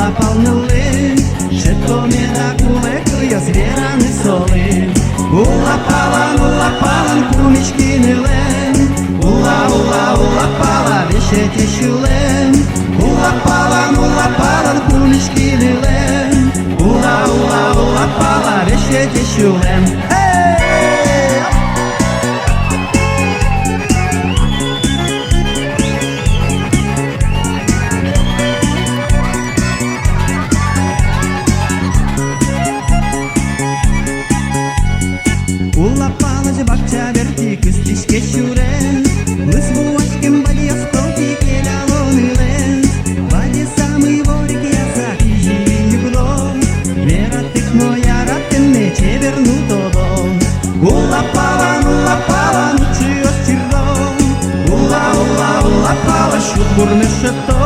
улапалнули, ще то міра кулеку, я звіра не соли. Улапалан, кумічки не лен, улапала, віще тішулен. Улапалан, кумічки не лен, улапала, віще тішулен. Улапала же бакча верти кыстишке шурен, лыс буачкем бадья столки келялоны лен. Баде самый ворик я захижи югло, вера тыкно я ратенне чеверну тодо. Улапала, чиос чирро, улапала, шут бурны шето.